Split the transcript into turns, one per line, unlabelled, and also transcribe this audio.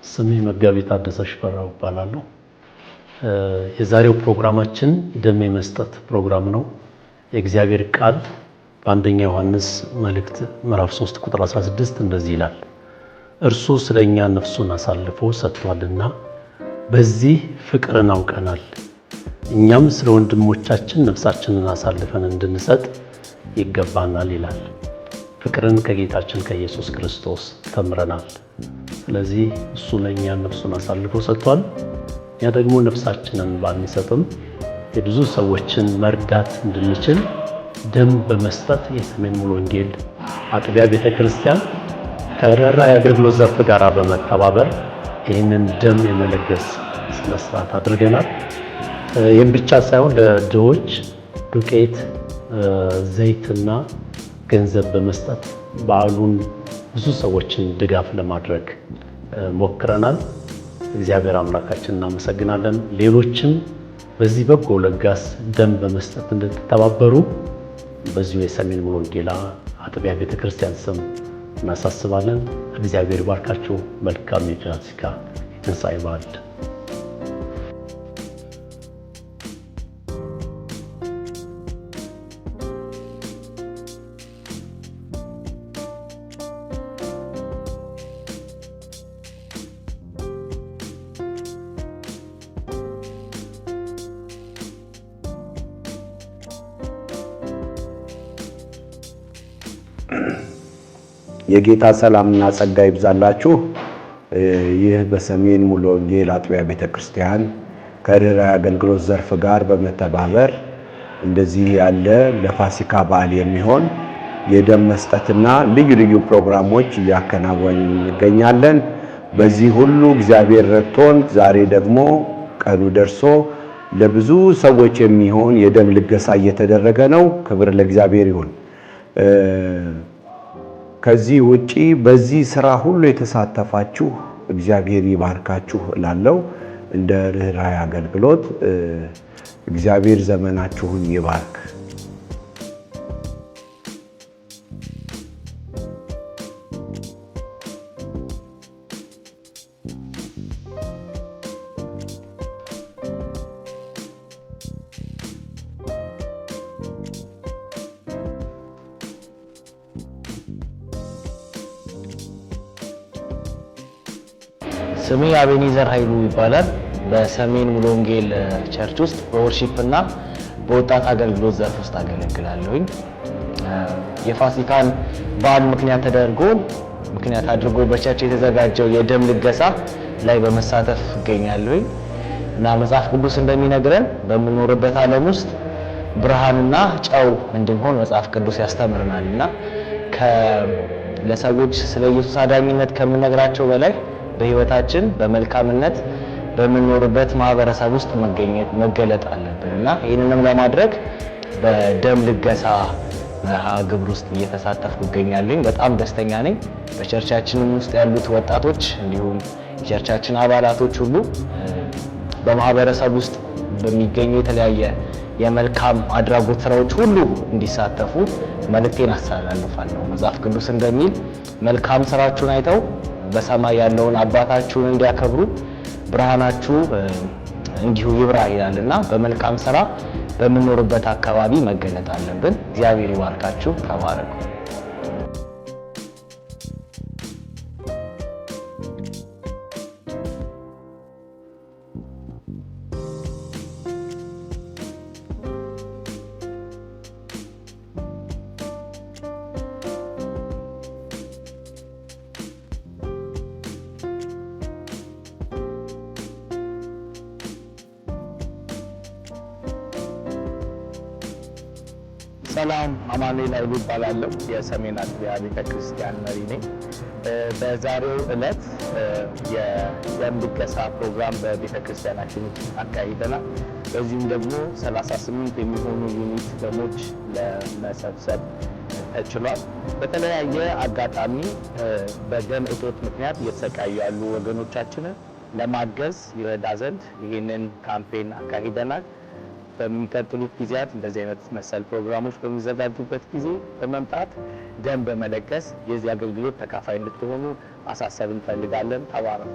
ስሜ መጋቢ ታደሰ ሽፈራው እባላለሁ። የዛሬው ፕሮግራማችን ደም የመስጠት ፕሮግራም ነው። የእግዚአብሔር ቃል በአንደኛ ዮሐንስ መልእክት ምዕራፍ 3 ቁጥር 16 እንደዚህ ይላል፣ እርሱ ስለኛ ነፍሱን አሳልፎ ሰጥቷልና በዚህ ፍቅርን አውቀናል፣ እኛም ስለ ወንድሞቻችን ነፍሳችንን አሳልፈን እንድንሰጥ ይገባናል ይላል። ፍቅርን ከጌታችን ከኢየሱስ ክርስቶስ ተምረናል። ስለዚህ እሱ ለኛ ነፍሱን አሳልፎ ሰጥቷል። ያ ደግሞ ነፍሳችንን ባንሰጥም የብዙ ሰዎችን መርዳት እንድንችል ደም በመስጠት የሰሜን ሙሉ ወንጌል አጥቢያ ቤተክርስቲያን ከርኅራኄ አገልግሎት ዘርፍ ጋር በመተባበር ይህንን ደም የመለገስ ስነስርዓት አድርገናል። ይህም ብቻ ሳይሆን ለድሆች ዱቄት፣ ዘይትና ገንዘብ በመስጠት በዓሉን ብዙ ሰዎችን ድጋፍ ለማድረግ ሞክረናል። እግዚአብሔር አምላካችን እናመሰግናለን። ሌሎችም በዚህ በጎ ለጋስ ደም በመስጠት እንድትተባበሩ በዚሁ የሰሜን ሙሉ ወንጌል አጥቢያ ቤተክርስቲያን ስም እናሳስባለን። እግዚአብሔር ይባርካችሁ። መልካም የፋሲካ ትንሣኤ በዓል።
የጌታ ሰላምና ጸጋ ይብዛላችሁ። ይህ በሰሜን ሙሉ ወንጌል አጥቢያ ቤተክርስቲያን ከርኅራኄ አገልግሎት ዘርፍ ጋር በመተባበር እንደዚህ ያለ ለፋሲካ በዓል የሚሆን የደም መስጠትና ልዩ ልዩ ፕሮግራሞች እያከናወንን እንገኛለን። በዚህ ሁሉ እግዚአብሔር ረድቶን ዛሬ ደግሞ ቀኑ ደርሶ ለብዙ ሰዎች የሚሆን የደም ልገሳ እየተደረገ ነው። ክብር ለእግዚአብሔር ይሁን። ከዚህ ውጪ በዚህ ስራ ሁሉ የተሳተፋችሁ እግዚአብሔር ይባርካችሁ እላለሁ። እንደ ርኅራኄ አገልግሎት እግዚአብሔር ዘመናችሁን ይባርክ።
ስሜ አቤኔዘር ኃይሉ ይባላል። በሰሜን ሙሉ ወንጌል ቸርች ውስጥ በወርሺፕ እና በወጣት አገልግሎት ዘርፍ ውስጥ አገለግላለሁኝ። የፋሲካን በዓል ምክንያት አድርጎ በቸርች የተዘጋጀው የደም ልገሳ ላይ በመሳተፍ እገኛለሁኝ እና መጽሐፍ ቅዱስ እንደሚነግረን በምንኖርበት ዓለም ውስጥ ብርሃንና ጨው እንድንሆን መጽሐፍ ቅዱስ ያስተምረናልና ለሰዎች ስለ ኢየሱስ አዳኝነት ከምንነግራቸው በላይ በህይወታችን በመልካምነት በምንኖርበት ማህበረሰብ ውስጥ መገለጥ አለብን እና ይህንንም ለማድረግ በደም ልገሳ መርሃ ግብር ውስጥ እየተሳተፍኩ እገኛለሁ። በጣም ደስተኛ ነኝ። በቸርቻችንም ውስጥ ያሉት ወጣቶች እንዲሁም የቸርቻችን አባላቶች ሁሉ በማህበረሰብ ውስጥ በሚገኙ የተለያየ የመልካም አድራጎት ስራዎች ሁሉ እንዲሳተፉ መልእክቴን አስተላልፋለሁ። መጽሐፍ ቅዱስ እንደሚል መልካም ስራችሁን አይተው በሰማይ ያለውን አባታችሁን እንዲያከብሩ ብርሃናችሁ እንዲሁ ይብራ ይላልና በመልካም ስራ በምንኖርበት አካባቢ መገለጥ አለብን። እግዚአብሔር ይባርካችሁ። ተባረኩ።
ሰላም አማኑኤል ኃይሉ እባላለሁ። የሰሜን አጥቢያ ቤተክርስቲያን መሪ ነኝ። በዛሬው ዕለት የደም ልገሳ ፕሮግራም በቤተክርስቲያናችን አካሂደናል። በዚህም ደግሞ 38 የሚሆኑ ዩኒት ደሞች ለመሰብሰብ ተችሏል። በተለያየ አጋጣሚ በደም እጦት ምክንያት እየተሰቃዩ ያሉ ወገኖቻችንን ለማገዝ ይረዳ ዘንድ ይህንን ካምፔን አካሂደናል። በሚቀጥሉት ጊዜያት እንደዚህ አይነት መሰል ፕሮግራሞች በሚዘጋጁበት ጊዜ በመምጣት ደም በመለገስ የዚህ አገልግሎት ተካፋይ እንድትሆኑ ማሳሰብ እንፈልጋለን። ተባረኩ።